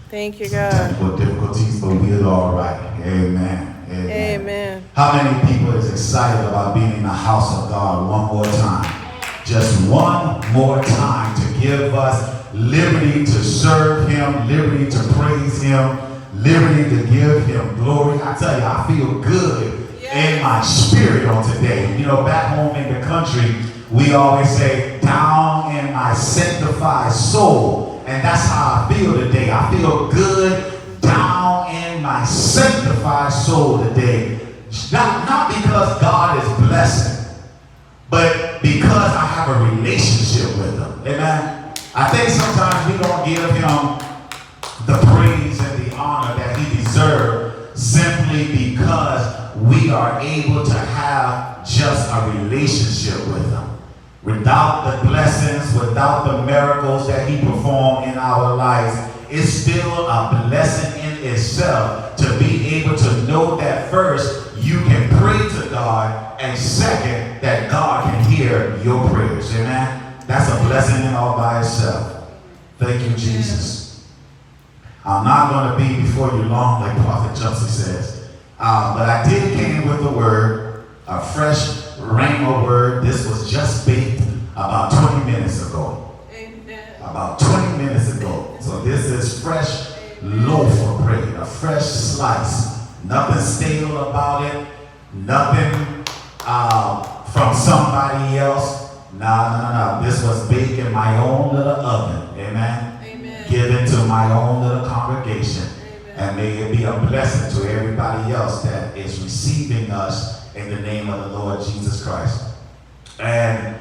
Thank you, Some God. technical difficulties, but we're all right. Amen. Amen. Amen. How many people is excited about being in the house of God one more time? Just one more time to give us liberty to serve him, liberty to praise him, liberty to give him glory. I tell you, I feel good in my spirit on today. You know, back home in the country, we always say, down in my sanctified soul. And that's how I feel today. I feel good down in my sanctified soul today. Not because God is blessing, but because I have a relationship with him. Amen. I think sometimes we don't give him the praise and the honor that he deserves simply because we are able to have just a relationship with him. Without the blessings, without the miracles that he performed in our lives, it's still a blessing in itself to be able to know that first, you can pray to God, and second, that God can hear your prayers. Amen? That's a blessing in all by itself. Thank you, Jesus. I'm not going to be before you long, like Prophet Chelsea says. But I did came with a word, a fresh rhema word. This was just baked about 20 minutes ago. Amen. About 20 minutes ago. So this is fresh loaf of bread, a fresh slice. Nothing stale about it. Nothing from somebody else. No. This was baked in my own little oven. Amen. Given to my own little congregation. Amen. And may it be a blessing to everybody else that is receiving us in the name of the Lord Jesus Christ. And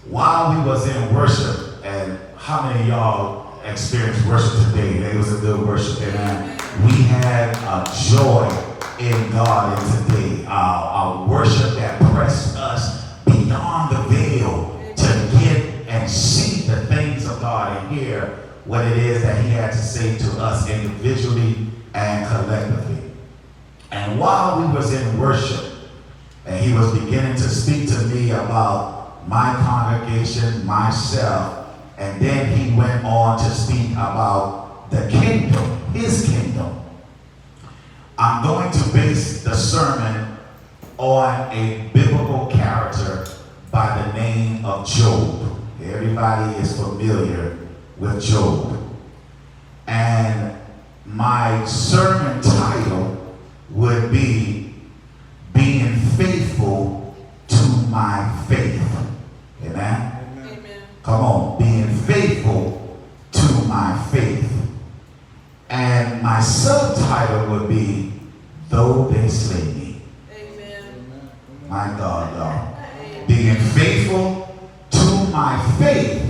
while we was in worship, and how many of y'all experienced worship today? It was a good worship. Amen. We had a joy in God in today. A worship that pressed us beyond the veil to get and see the things of God and hear what it is that he had to say to us individually and collectively. And while we was in worship, and he was beginning to speak to me about my congregation, myself, and then he went on to speak about the kingdom, his kingdom. I'm going to base the sermon on a biblical character by the name of Job. Everybody is familiar with Job. And my sermon title would be Being Faithful to My Faith. Amen? Amen. Come on, being faithful to my faith. And my subtitle would be Though They Slay Me. Amen. My God, y'all. Being faithful to my faith.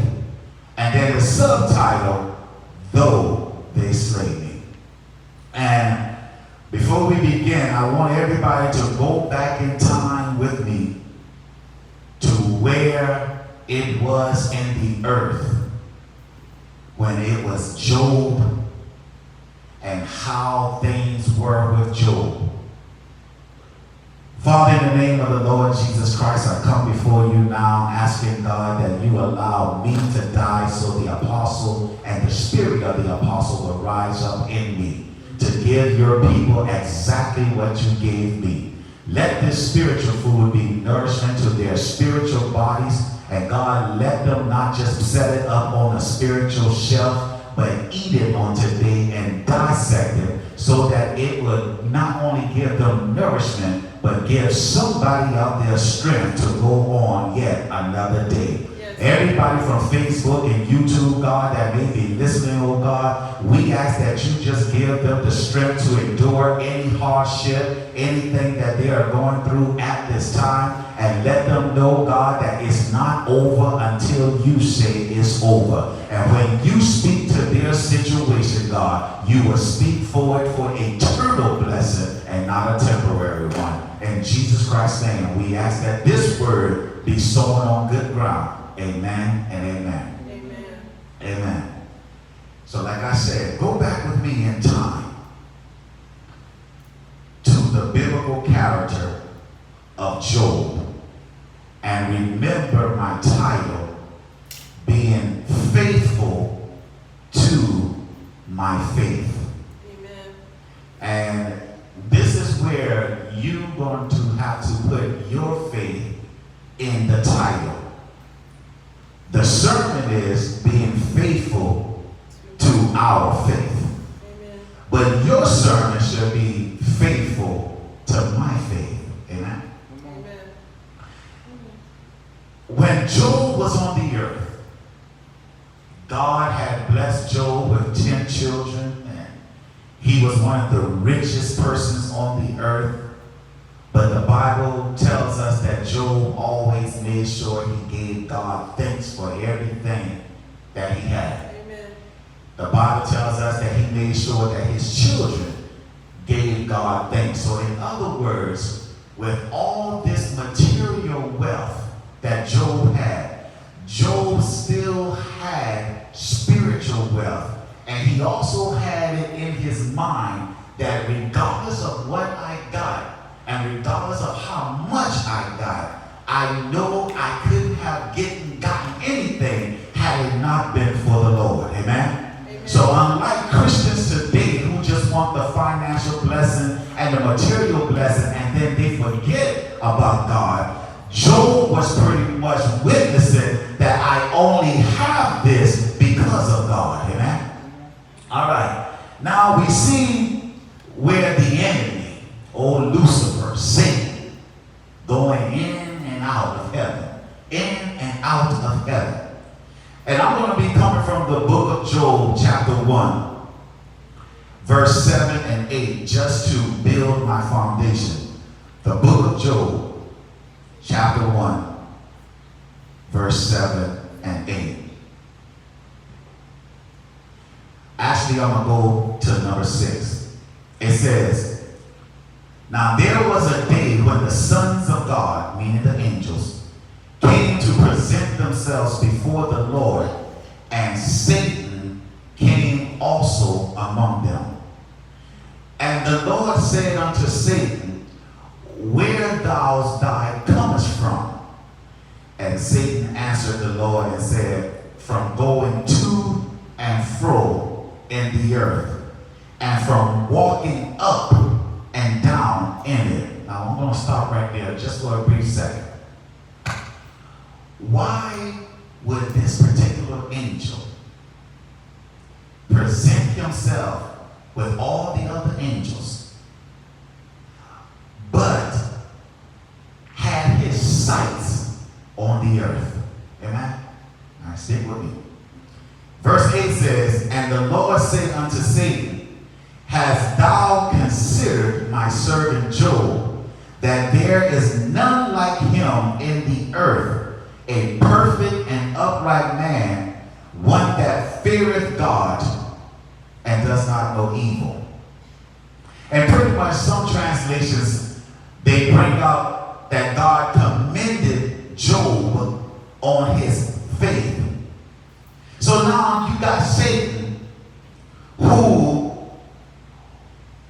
And then the subtitle, Though They Slay Me. And before we begin, I want everybody to go back in time with me to where it was in the earth when it was Job and how things were with Job. Father, in the name of the Lord Jesus Christ, I come before you now asking God that you allow me to die so the apostle and the spirit of the apostle will rise up in me to give your people exactly what you gave me. Let this spiritual food be nourishment to their spiritual bodies, and God, let them not just set it up on a spiritual shelf, but eat it on today and dissect it so that it would not only give them nourishment, but give somebody out there strength to go on yet another day. Yes. Everybody from Facebook and YouTube, God, that may be listening, oh God, we ask that you just give them the strength to endure any hardship, anything that they are going through at this time, and let them know, God, that it's not over until you say it's over. And when you speak to their situation, God, you will speak for it for eternal blessing and not a temporary one. In Jesus Christ's name, we ask that this word be sown on good ground. Amen and amen. Amen. Amen. So like I said, go back with me in time to the biblical character of Job and remember my title, Being Faithful to My Faith. And this is where you're going to have to put your faith in the title. The sermon is being faithful to our faith. Amen. But your sermon should be faithful to my faith. Amen? Amen. When Job was on the earth, God had blessed Job with 10 children, and he was one of the richest persons on the earth. But the Bible tells us that Job always made sure he gave God thanks for everything that he had. Amen. The Bible tells us that he made sure that his children gave God thanks. So in other words, with all this material wealth that Job had, Job still had spiritual wealth. And he also had it in his mind that regardless of what I got, and regardless of how much I got, I know I couldn't have gotten anything had it not been for the Lord. Amen? Amen. So unlike Christians today who just want the financial blessing and the material blessing and then they forget about God, Job was pretty much witnessing that I only have this because of God. Amen? All right. Now we see where the enemy, old Lucifer, Satan, going in and out of heaven. In and out of heaven. And I'm going to be coming from the book of Job, chapter 1, verse 7 and 8, just to build my foundation. The book of Job, chapter 1, verse 7 and 8. Actually, I'm going to go to number 6. It says, now there was a day when the sons of God, meaning the angels, came to present themselves before the Lord, and Satan came also among them. And the Lord said unto Satan, where thou thy comest from? And Satan answered the Lord and said, from going to and fro in the earth, and from walking up and down in it. Now I'm going to stop right there just for a brief second. Why would this particular angel present himself with all the other angels, but had his sights on the earth? Amen? All right, stick with me. Verse 8 says, and the Lord said unto Satan, hast thou considered my servant Job, that there is none like him in the earth, a perfect and upright man, one that feareth God and does not know evil? And pretty much some translations, they bring out that God commended Job on his faith. So now you got Satan, who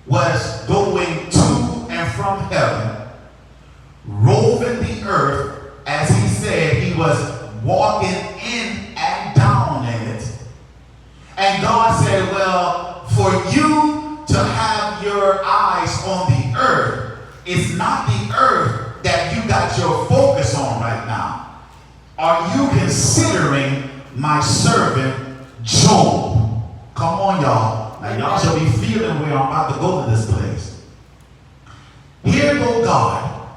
was going to and from heaven, roving the earth, as he said, he was walking in and down in it. And God said, well, for you to have your eyes on the earth, it's not the earth that you got your focus on right now. Are you considering my servant Job? Come on, y'all. Now y'all should be feeling where I'm about to go to this place. Here go God.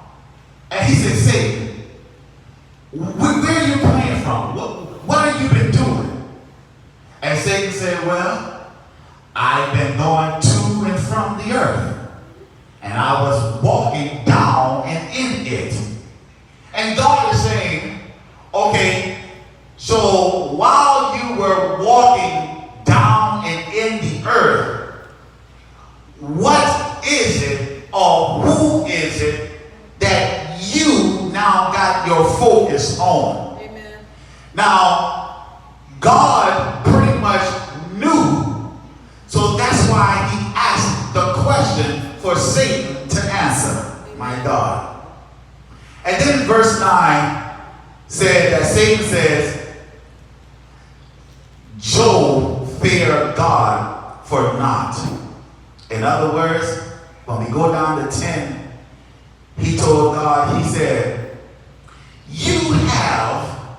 And he said, Satan, where are you playing from? What have you been doing? And Satan said, well, I've been going to and from the earth. And I was walking down and in it. And God is saying, okay, so while you were walking down and in the earth, what is it or who is it that you now got your focus on? Amen. Now, God pretty much knew, so that's why he asked the question for Satan to answer. My God. And then verse 9 said that Satan says, Job feared God for naught. In other words, when we go down to 10, he told God, he said, you have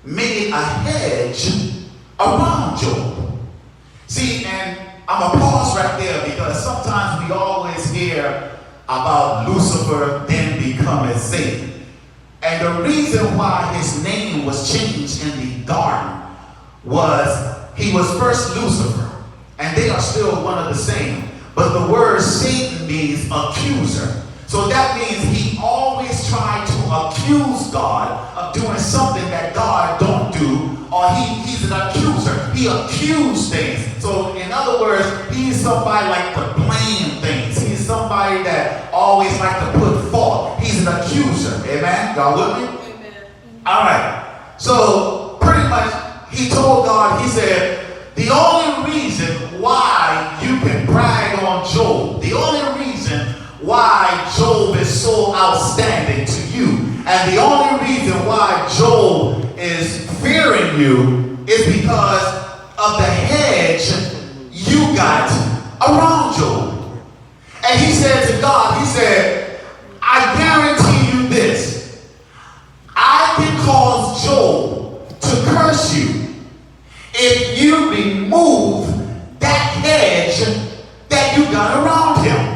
made a hedge around Job. See, and I'm going to pause right there because sometimes we always hear about Lucifer then becoming Satan. And the reason why his name was changed in the garden was he was first Lucifer, and they are still one of the same. But the word Satan means accuser. So that means he always tried to accuse God of doing something that God don't do, or he's an accuser. He accused things. So in other words, he's somebody like to blame things. He's somebody that always like to put fault. He's an accuser. Amen? Y'all with me? Amen. All right. So pretty much he told God, he said, the only reason why you can brag on Job, the only reason why Job is so outstanding to you, and the only reason why Job is fearing you is because of the hedge you got around Job. And he said to God, he said, I guarantee you this, I can cause Job to curse you if you remove that hedge that you got around him.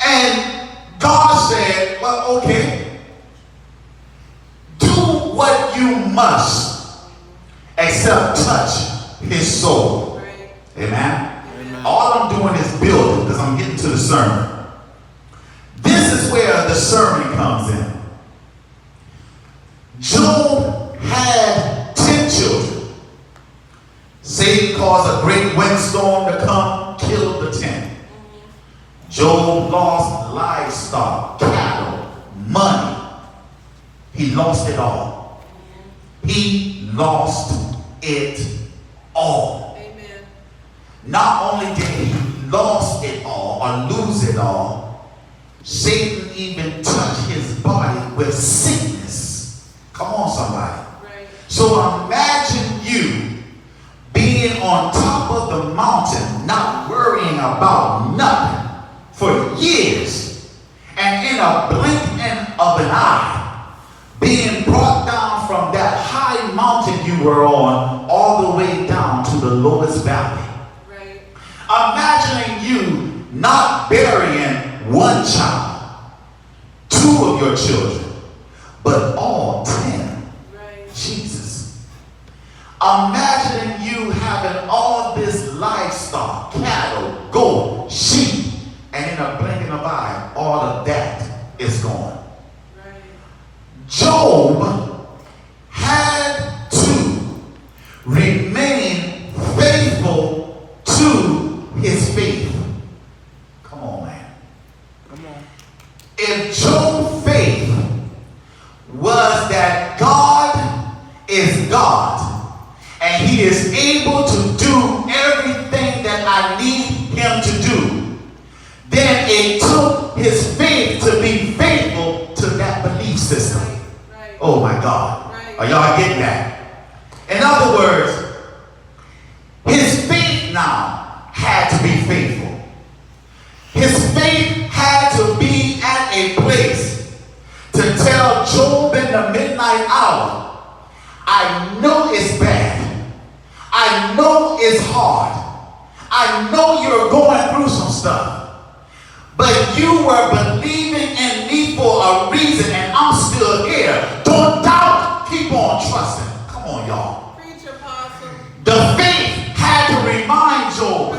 And God said, well, okay, do what you must except touch his soul. Right. Amen? Amen. All I'm doing is building because I'm getting to the sermon. This is where the sermon comes in. Job had 10 children. Satan caused a great windstorm to come, killed the 10. Job lost livestock, cattle, money. He lost it all. He lost it all. Amen. Not only did he lose it all or lose it all, Satan even touched his body with sickness. Come on, somebody. Right. So imagine you being on top of the mountain, not worrying about nothing for years, and in a blink of an eye, being brought down from that high mountain you were on all the way down to the lowest valley. Right. Imagining you not burying one child, 2 of your children, but all 10. Right. Jesus. Imagining you having all this livestock, cattle, goat, sheep, and in a blink of an eye, all of that is gone. Right. Job had to remain faithful to his faith. Come on, man. Come on. If Job's faith was that God is God, and he is able to do everything that I need him to do, then it took his faith to be faithful to that belief system. Right. Oh my God. Right. Are y'all getting that? In other words, his faith now had to be faithful. His faith had to be at a place to tell Job in the midnight hour, I know it's bad. I know it's hard. I know you're going through some stuff. But you were believing in me for a reason, and I'm still here. Don't doubt. Keep on trusting. Come on, y'all. Preach, Apostle. The faith had to remind Job,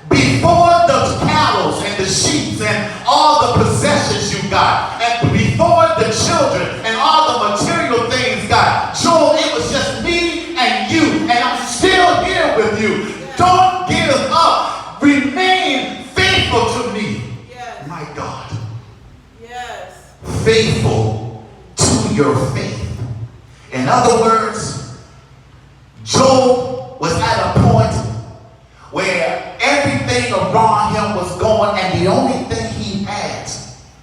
before the cattle and the sheep and all the possessions you got, and before the children and all the material things got, Job, it was just me and you, and I'm still here with you. Yes. Don't give up. Remain faithful to me. My God. Yes. Faithful to your faith. In other words, Job was at a point where everything around him was going, and the only thing he had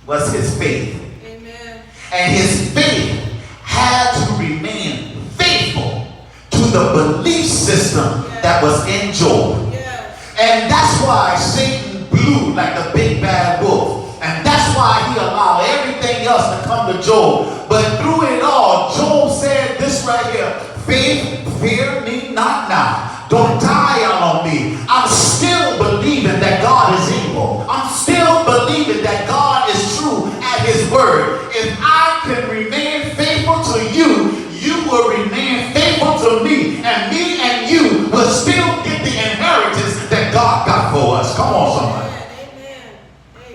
was his faith. Amen. And his faith had to remain faithful to the belief system that was in Job. Yes. And that's why Satan blew like a big bad wolf. And that's why he allowed everything else to come to Job. But through it all, Job said this right here: faith, fear me not now. Don't die out on me. I'm still believing that God is able. I'm still believing that God is true at his word. If I can remain faithful to you, you will remain faithful to me. And you will still get the inheritance that God got for us. Come on, somebody. Amen.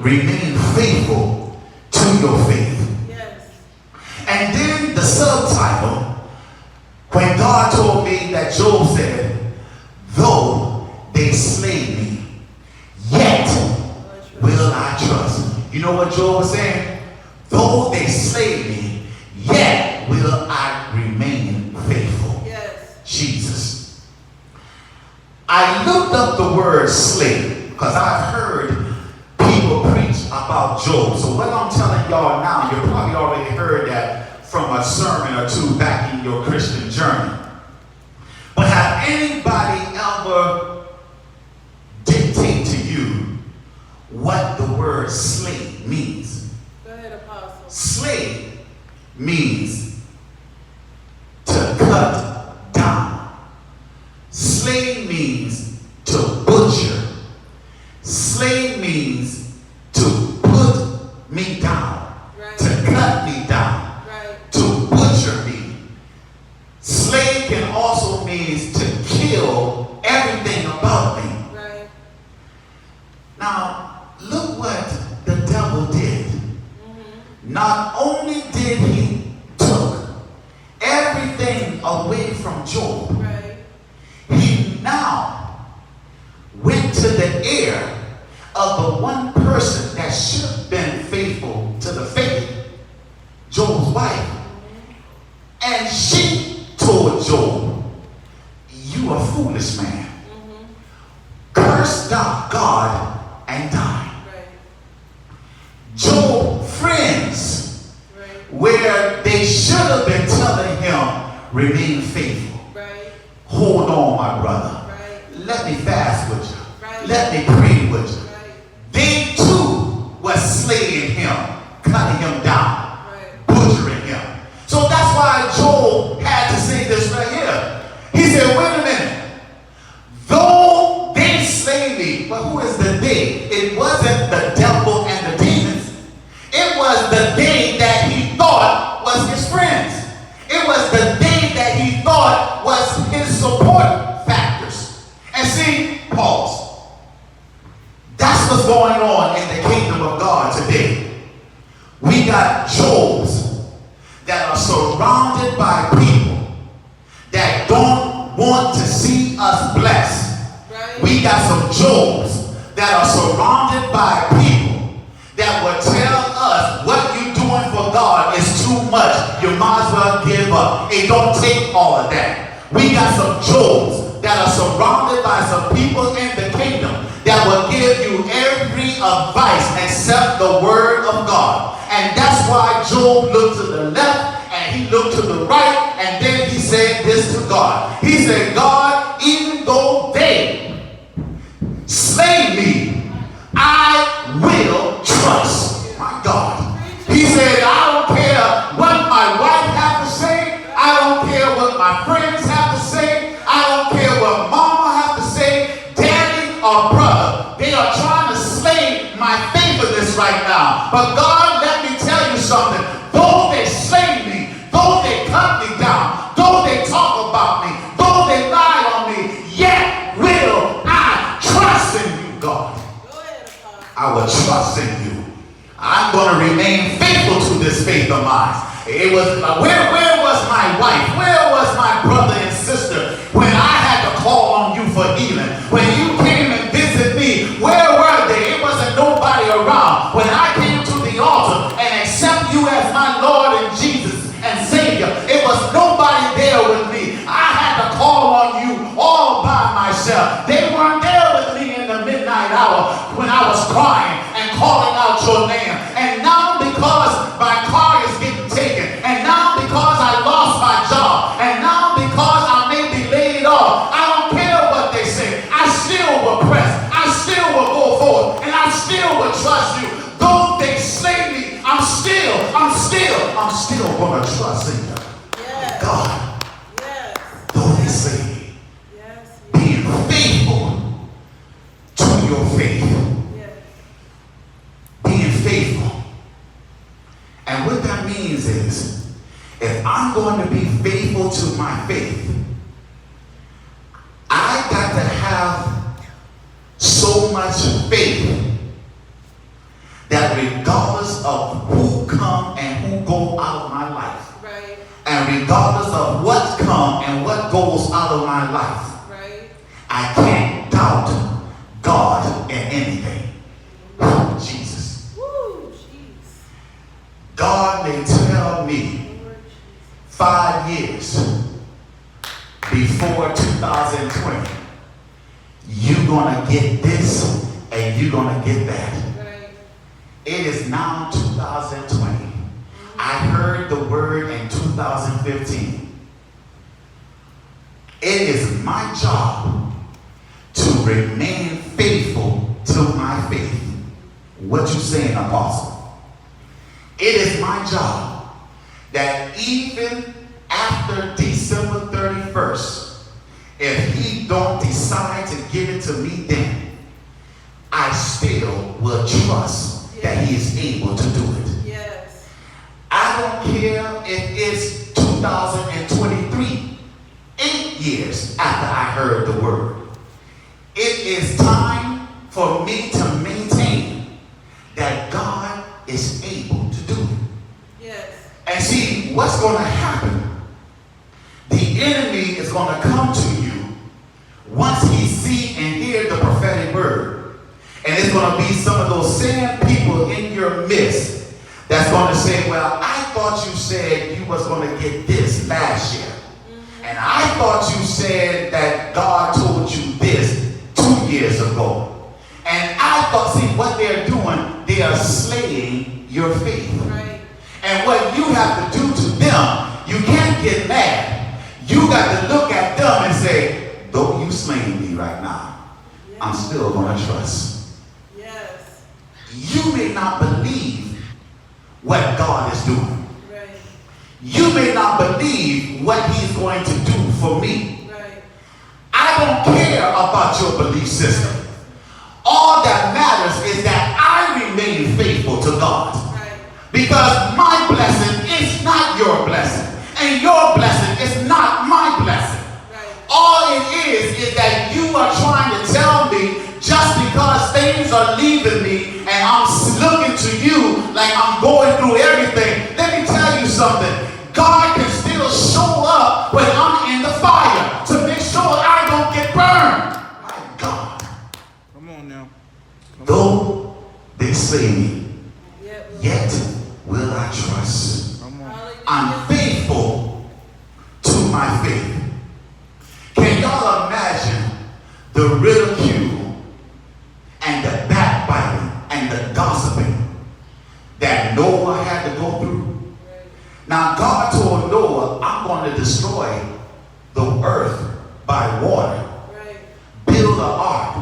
Remain faithful to your faith. Yes. And then the subtitle, when God told me that Job said, though they slay me, yet will I trust. You know what Job was saying? Though they slay me, yet will I remain faithful. Yes. Jesus. I looked up the word slay because I've heard people preach about Job. So what I'm telling y'all now, you probably already heard that from a sermon or two back in your Christian journey. But have anybody ever dictate to you what the word slay means? Go ahead, Apostle. Slay means to cut down. Slay means to butcher. Slay means to put me down, right. To cut me down, right. To butcher me. Slay can also means to kill everything about me. Right. Now, look what the devil did. Mm-hmm. Not only did he took everything away from Job, right. He now went to the ear of the one person that should have been faithful to the faith, Job's wife. Mm-hmm. And she told Job, you a foolish man. Mm-hmm. Curse thou God and die. Right. Job friends, right. Where they should have been telling him, remain faithful. Right. Hold on, my brother. Right. Let me fast with you. Right. Let me pray with you. Right. They too were slaying him, cutting him down, right. Butchering him. So that's why Job had to say this right here. He said, wait a minute. Though they slay me, but who is the they? It wasn't the devil and the demons. It was the they that he thought was his friends. It was the they that he thought was his support factors. And see, pause. That's what's going on in the kingdom of God today. We got Jobs that are surrounded by people that don't want to see us blessed. Right. We got some Jobs that are surrounded by people that will tell us what you're doing for God is too much. You might as well give up. It don't take all of that. We got some Jobs that are surrounded by some people in the kingdom that will give you every advice except the word of God. And that's why Job looked to the left and he looked to the right, and then he said this to God. He said, God, even though they slay me, I will trust. My God. He said, I don't care what my wife has to say. I don't care what my friends have to say. I don't care what mama has to say, daddy or brother. They are trying to slay my faithfulness right now. But God, let me tell you something. Though they slay me, though they cut me down, though they talk about me, though they lie on me, yet will I trust in you, God. I will trust in you. I'm going to remain faithful to this faith of mine. It was where was my wife? Where was my brother and sister when I had to call on you for healing? When you came and visited me, where were they? It wasn't nobody around. When I came to the altar and accept you as my Lord and Jesus and Savior, it was nobody there with me. I had to call on you all by myself. They weren't there with me in the midnight hour when I was crying and calling out your name. And now because my car is getting taken, and now because I lost my job, and now because I may be laid off, I don't care what they say. I still will press. I'm still going to trust in you. Yes. God, Yes. though they say, Yes. being faithful to your faith. Yes. Being faithful. And what that means is, if I'm going to be faithful to my faith, I got to have so much faith that regardless of who come and who go out of my life, Right. and regardless of what come and what goes out of my life, Right. I can't doubt God in anything. Jesus. Woo. Jeez. God may tell me Lord Jesus. 5 years before 2020, you're going to get this and you're going to get that. Right. It is now 2020. I heard the word in 2015. It is my job to remain faithful to my faith. What you saying, Apostle? It is my job that even after December 31st, if he don't decide to give it to me then, I still will trust that he is able to do it. Yes. I don't care if it's 2023, 8 years after I heard the word. It is time for me to maintain that God is able to do it. Yes. And see, what's going to happen? The enemy is going to come to you once he see and hear the prophetic word. And it's going to be some of those same people in your midst that's going to say, well, I thought you said you was going to get this last year. And I thought you said that God told you this 2 years ago. And I thought, see, what they're doing, they are slaying your faith. Right. And what you have to do to them, you can't get mad. You got to look at them and say, though you slaying me right now, Yes. I'm still going to trust. Yes. You may not believe what God is doing. Right. You may not believe what he's going to do for me. Right. I don't care about your belief system. All that matters is that I remain faithful to God. Right. Because my blessing is not your blessing. And your blessing is not my blessing. Right. All it is that you are trying to tell me just because things are leaving me and I'm looking to you like I'm going through everything. Let me tell you something. God can still show up when I'm in the fire to make sure I don't get burned. My God. Come on now. Though they slay me, Yep. yet will I trust. Come on. Hallelujah. I'm faithful to my faith. Can y'all imagine the ridicule and the backbiting and the gossiping that Noah had to go through? Right. Now God told Noah, I'm going to destroy the earth by water. Right. Build an ark.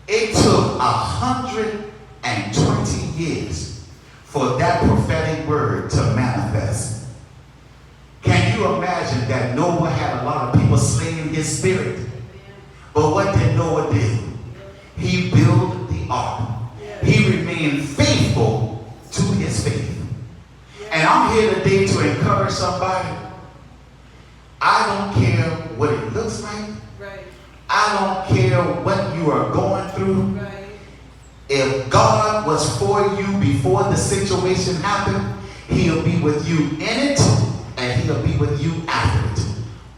It took 120 years for that prophetic word to manifest. Can you imagine that Noah had a lot of people slaying his spirit? But what did Noah do? He built the ark. He remained faithful to his faith. And I'm here today to encourage somebody. I don't care what it looks like. Right. I don't care what you are going through. Right. If God was for you before the situation happened, he'll be with you in it and he'll be with you after it.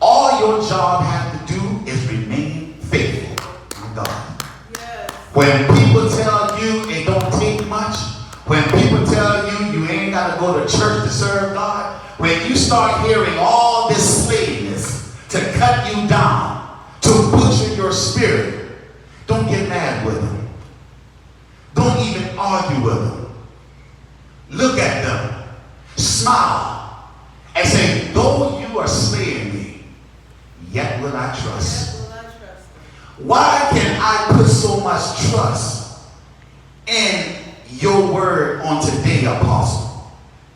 All your job has to do is remain faithful. My God. Yes. When people tell you it don't take much, when people tell you you ain't got to go to church to serve God, when you start hearing all this slaviness to cut you down, to butcher your spirit, don't get mad with them. Don't even argue with them. Look at them. Smile. And say, though you are slaying me, yet will I trust. Yet will I trust him. Why can I put so much trust in your word on today, Apostle?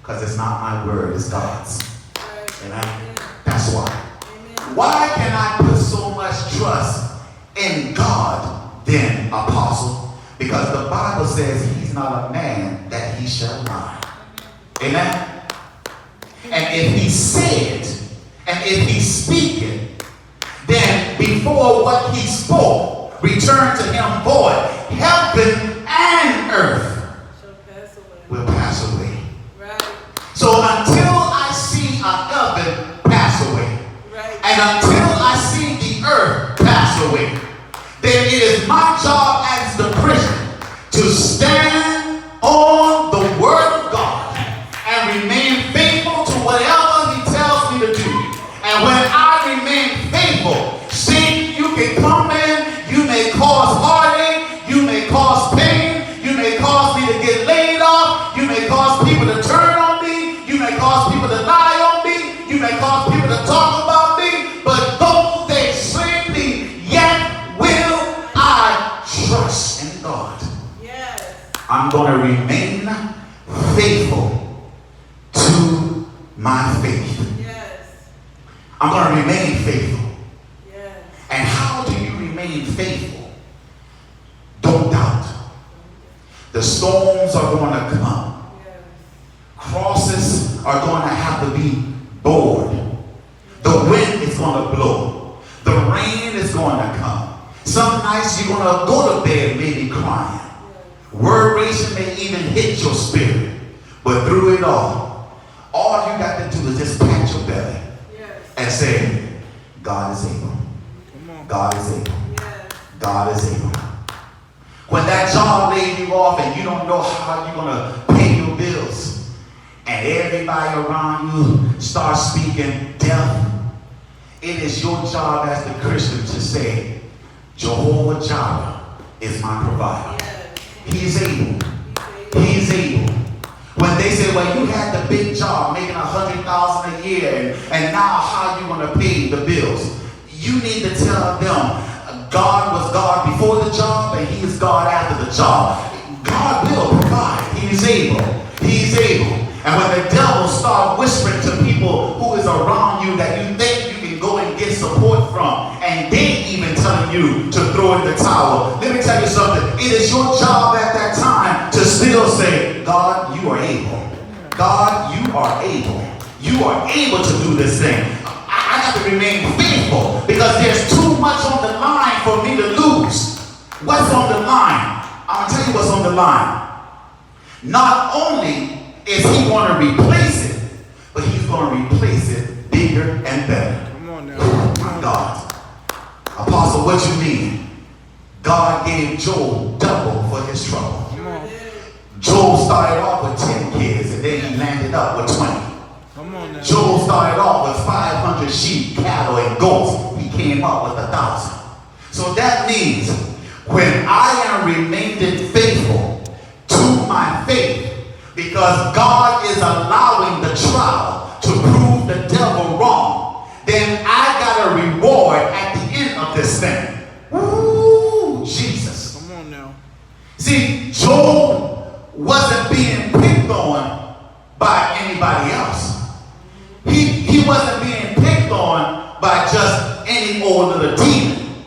Because it's not my word, it's God's. Right. Amen. That's why. Amen. Why can I put so much trust in God then, apostle? Because the Bible says he's not a man that he shall lie. Amen. And if he said, and if he speaking, then before what he spoke returned to him void, heaven and earth Shall pass away. will pass away. Right. So until I see a heaven pass away, Right. and until I see the earth pass away, then it is my job as the Christian to stand on the word of God and remain faithful to whatever he tells me to do. And when I remain faithful, see, you can come in, you may cause heartache, you may cause pain, you may cause me to get laid off, you may cause people to turn on me, you may cause people to lie on me, you may cause people to talk about me, but though they slay me, yet will I trust in God. Yes. I'm going to remain faithful to my faith. Yes. I'm going to remain faithful. Yes. And how do you remain faithful? Don't doubt. The storms are going to come. Yes. Crosses are going to have to be bored. The wind is going to blow. The rain is going to come. Some nights you're going to go to bed maybe crying. Word racing may even hit your spirit. But through it all you got to do is just pat your belly Yes. and say, God is able. God is able. Yes. God is able. When that job laid you off and you don't know how you're going to pay your bills, and everybody around you starts speaking death, it is your job as the Christian to say, Jehovah Jireh is my provider. Yes. He's able. He's able. He's able. When they say, well, you had the big job making $100,000 a year, and now how you going to pay the bills? You need to tell them God was God before the job and he is God after the job. God will provide. He's able. He's able. And when the devil starts whispering to people who is around you that you think you can go and get support from, and they even telling you to throw in the towel, let me tell you something. It is your job at that time to still say, God, you are able. God, you are able. You are able to do this thing. I got to remain faithful because there's too much on the line for me to lose. What's on the line? I'm going to tell you what's on the line. Not only is he going to replace it, but he's going to replace it bigger and better. Come on now. Oh my God. Apostle, what you mean? God gave Job double for his trouble. Come on. Job started off with 10 kids and then he landed up with 20. Come on now. Job started off with 500 sheep, cattle, and goats. He came up with 1,000. So that means when I am remaining faithful to my faith, because God is allowing the trial to prove the devil wrong, then I got a reward at the end of this thing. Woo, Jesus. Come on now. See, Job wasn't being picked on by anybody else. He wasn't being picked on by just any old little demon.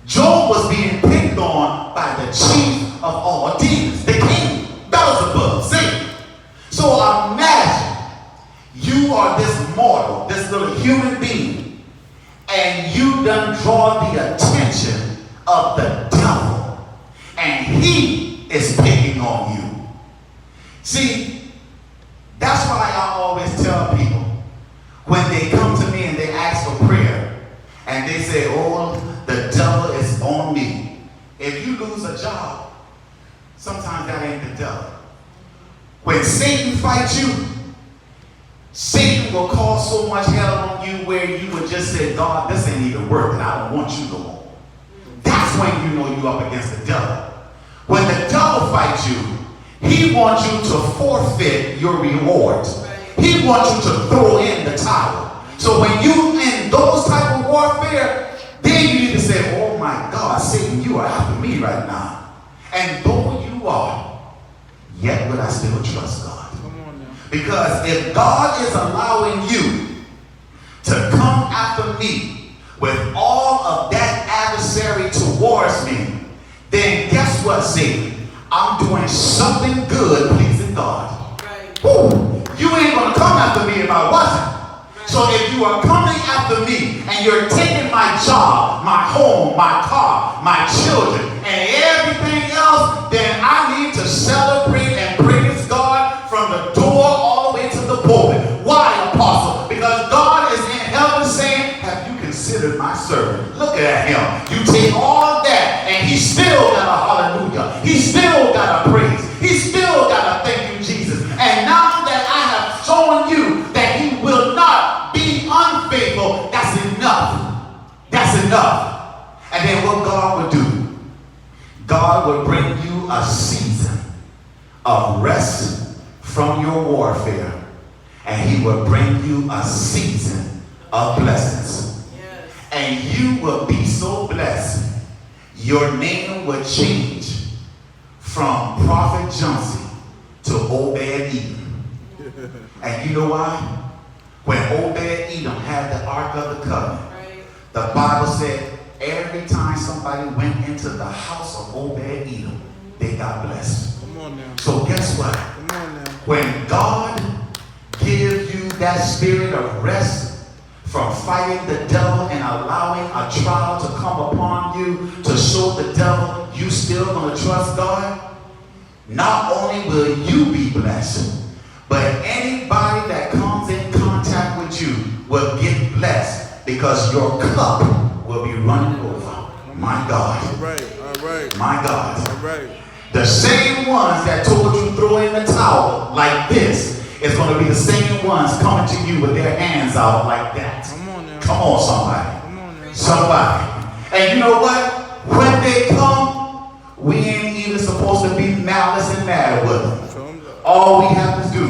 Job was being picked on by the chief of all demons, the king, Beelzebub, Satan. So imagine you are this mortal, this little human being, and you done draw the attention of the devil, and he is picking on you. See, that's why I always tell people, when they come to me and they ask for prayer, and they say, oh, the devil is on me. If you lose a job, sometimes that ain't the devil. When Satan fights you, Satan will cause so much hell on you where you would just say, God, this ain't even worth it. I don't want you no more. That's when you know you're up against the devil. When the devil fights you, he wants you to forfeit your rewards. He wants you to throw in the towel. So when you in those type of warfare, then you need to say, oh my God, Satan, you are after me right now. And though you are, yet will I still trust God. Come on now. Because if God is allowing you to come after me with all of that adversary towards me, then guess what, Satan? I'm doing something good pleasing God. Right. Woo. You ain't going to come after me if I wasn't. So if you are coming after me and you're taking my job, my home, my car, my children, and everything else, then I need to celebrate and praise God from the door all the way to the pulpit. Why, Apostle? Because God is in heaven saying, have you considered my servant? Look at him. You take all that and he still got a hallelujah. He still got a praise. He still got a thank you, Jesus. And now that I have shown you that he will not be unfaithful, that's enough. That's enough. And then what God would do, God would bring you a season of rest from your warfare, and he will bring you a season of blessings. Yes. And you will be so blessed, your name will change from Prophet Johnson to Obed-Edom. And you know why? When Obed-Edom had the Ark of the Covenant, Right. the Bible said every time somebody went into the house of Obed-Edom, they got blessed. Come on now. So guess what? Come on now. When God gives you that spirit of rest from fighting the devil and allowing a trial to come upon you to show the devil you still going to trust God, not only will you be blessed, but anybody that comes in contact with you will get blessed because your cup will be running over. My God. All right. All right. My God. All right. The same ones that told you throw in the towel like this is going to be the same ones coming to you with their hands out like that. Come on now. Come on, somebody. Come on now. Somebody. And you know what? When they come, we ain't even supposed to be malice and mad with them. Show 'em love. All we have to do,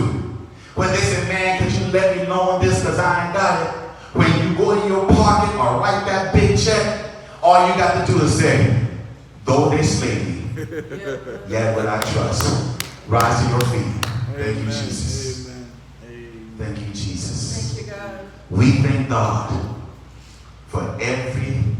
when they say, man, could you let me loan this because I ain't got it? When you go in your pocket or write that big check, all you got to do is say, though they slay me, yet will I trust. Rise to your feet. Thank you, Amen. Jesus. Amen. Amen. Thank you, Jesus. Thank you, God. We thank God for everything